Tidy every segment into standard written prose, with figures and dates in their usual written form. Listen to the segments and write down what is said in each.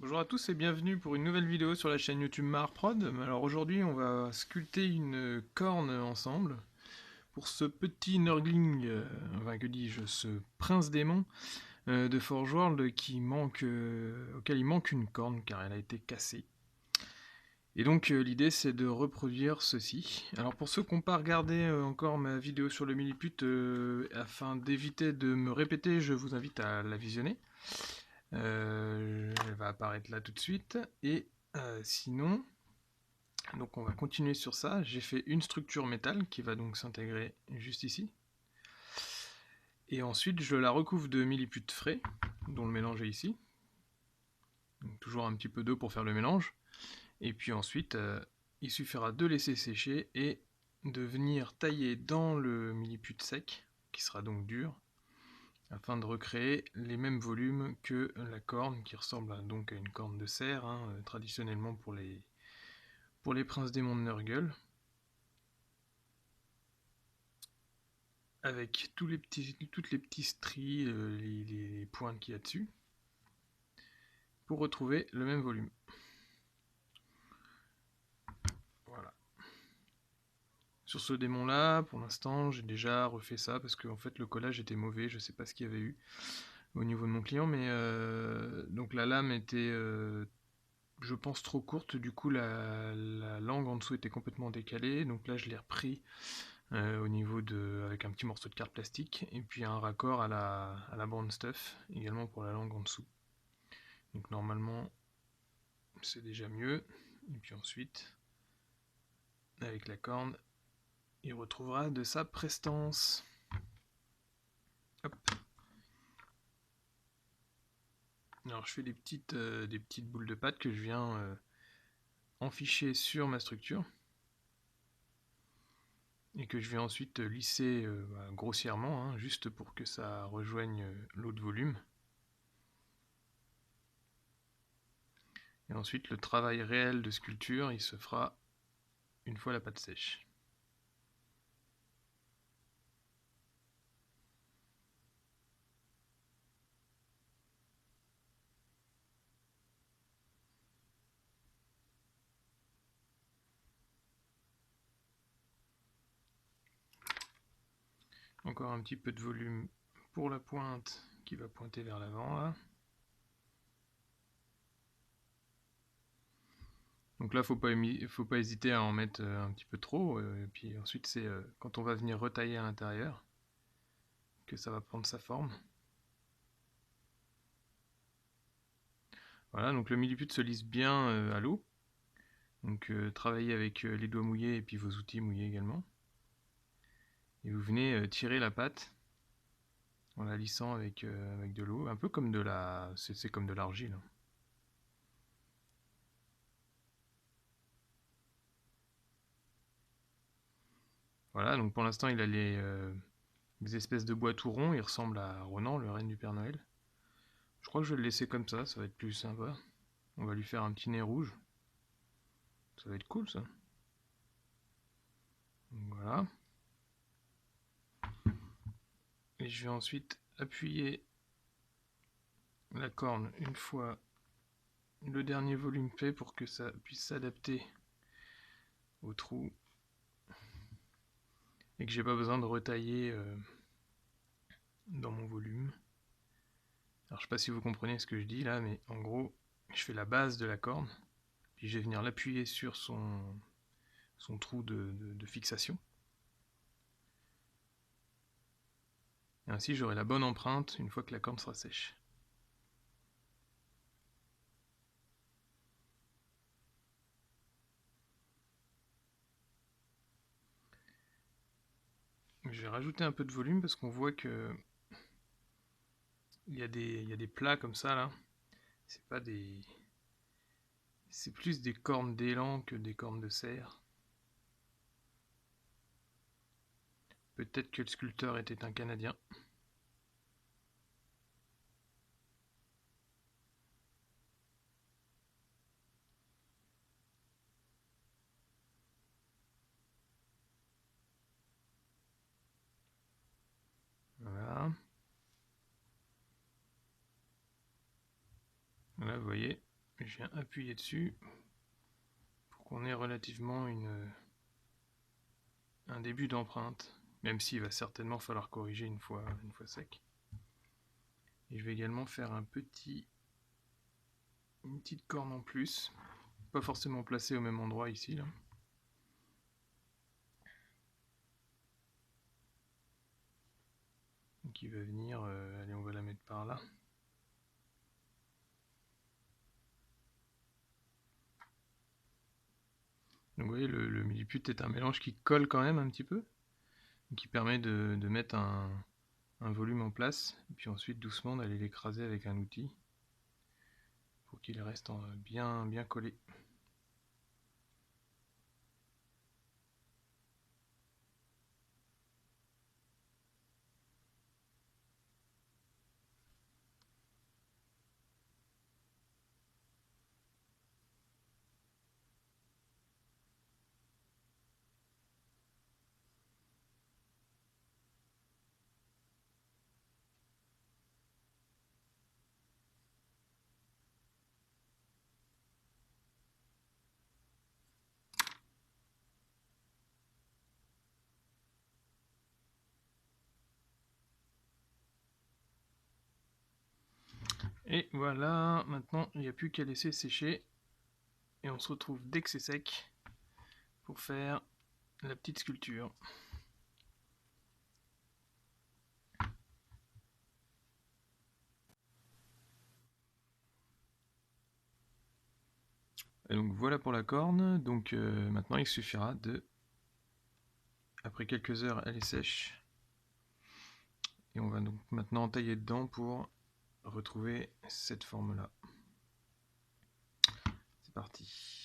Bonjour à tous et bienvenue pour une nouvelle vidéo sur la chaîne YouTube Maharprod. Alors aujourd'hui on va sculpter une corne ensemble pour ce petit Nurgling, enfin que dis-je, ce prince démon de Forge World auquel il manque une corne car elle a été cassée. Et donc l'idée c'est de reproduire ceci. Alors pour ceux qui n'ont pas regardé encore ma vidéo sur le milliput, afin d'éviter de me répéter, je vous invite à la visionner. Elle va apparaître là tout de suite. Et sinon, donc on va continuer sur ça. J'ai fait une structure métal qui va donc s'intégrer juste ici. Et ensuite, je la recouvre de milliput frais, dont le mélange est ici. Donc, toujours un petit peu d'eau pour faire le mélange. Et puis ensuite, il suffira de laisser sécher et de venir tailler dans le milliput sec, qui sera donc dur, afin de recréer les mêmes volumes que la corne, qui ressemble donc à une corne de cerf, traditionnellement pour les princes démons de Nurgle, avec toutes les petits stries, les pointes qu'il y a dessus, pour retrouver le même volume. Voilà. Sur ce démon là, pour l'instant, j'ai déjà refait ça, parce que en fait le collage était mauvais, je sais pas ce qu'il y avait eu au niveau de mon client, mais donc la lame était je pense trop courte, du coup la langue en dessous était complètement décalée, donc là je l'ai repris au niveau avec un petit morceau de carte plastique, et puis un raccord à la bande stuff, également pour la langue en dessous. Donc normalement c'est déjà mieux, et puis ensuite, avec la corne, il retrouvera de sa prestance. Hop. Alors je fais des petites boules de pâte que je viens enficher sur ma structure, et que je vais ensuite lisser grossièrement, juste pour que ça rejoigne l'autre volume. Et ensuite, le travail réel de sculpture, il se fera une fois la pâte sèche. Encore un petit peu de volume pour la pointe qui va pointer vers l'avant là. Donc là, faut pas hésiter à en mettre un petit peu trop. Et puis ensuite, c'est quand on va venir retailler à l'intérieur que ça va prendre sa forme. Voilà, donc le milliput se lisse bien à l'eau. Donc travaillez avec les doigts mouillés et puis vos outils mouillés également. Et vous venez tirer la pâte en la lissant avec de l'eau, un peu comme c'est comme de l'argile. Voilà, donc pour l'instant il a les espèces de bois tout ronds, il ressemble à Ronan, le renne du Père Noël. Je crois que je vais le laisser comme ça va être plus sympa. On va lui faire un petit nez rouge. Ça va être cool ça. Donc voilà. Et je vais ensuite appuyer la corne une fois le dernier volume fait pour que ça puisse s'adapter au trou. Et que j'ai pas besoin de retailler dans mon volume. Alors je sais pas si vous comprenez ce que je dis là, mais en gros, je fais la base de la corne, puis je vais venir l'appuyer sur son trou de fixation. Et ainsi j'aurai la bonne empreinte une fois que la corne sera sèche. Je vais rajouter un peu de volume parce qu'on voit que il y a des plats comme ça là. C'est pas des. C'est plus des cornes d'élan que des cornes de cerf. Peut-être que le sculpteur était un Canadien. Voilà. Là, vous voyez, je viens appuyer dessus pour qu'on ait relativement un début d'empreinte, même s'il va certainement falloir corriger une fois sec. Et je vais également faire une petite corne en plus, pas forcément placée au même endroit ici là. Qui va venir, allez, on va la mettre par là. Donc vous voyez, le milliput est un mélange qui colle quand même un petit peu, qui permet de mettre un volume en place, et puis ensuite doucement d'aller l'écraser avec un outil pour qu'il reste bien collé. Et voilà, maintenant il n'y a plus qu'à laisser sécher, et on se retrouve dès que c'est sec pour faire la petite sculpture. Et donc voilà pour la corne. Donc maintenant il suffira après quelques heures elle est sèche, et on va donc maintenant tailler dedans pour retrouver cette forme là. C'est parti.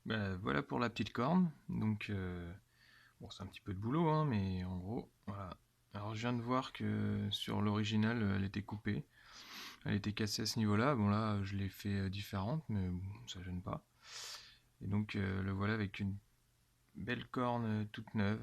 Bah, voilà pour la petite corne. Donc, bon, c'est un petit peu de boulot, hein, mais en gros, voilà. Alors, je viens de voir que sur l'original, elle était coupée. Elle était cassée à ce niveau-là. Bon, là, je l'ai fait différente, mais bon, ça gêne pas. Et donc, le voilà avec une belle corne toute neuve.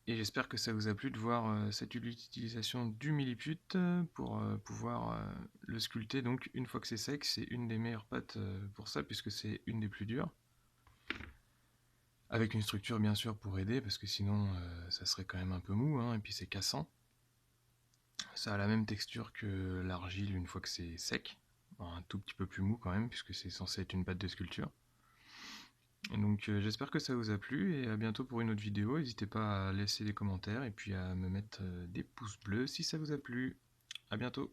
Et j'espère que ça vous a plu de voir cette utilisation du milliput pour pouvoir le sculpter. Donc, une fois que c'est sec, c'est une des meilleures pâtes pour ça, puisque c'est une des plus dures. Avec une structure bien sûr pour aider, parce que sinon ça serait quand même un peu mou, hein, et puis c'est cassant. Ça a la même texture que l'argile une fois que c'est sec, un tout petit peu plus mou quand même, puisque c'est censé être une pâte de sculpture. Et donc j'espère que ça vous a plu, et à bientôt pour une autre vidéo. N'hésitez pas à laisser des commentaires, et puis à me mettre des pouces bleus si ça vous a plu. A bientôt.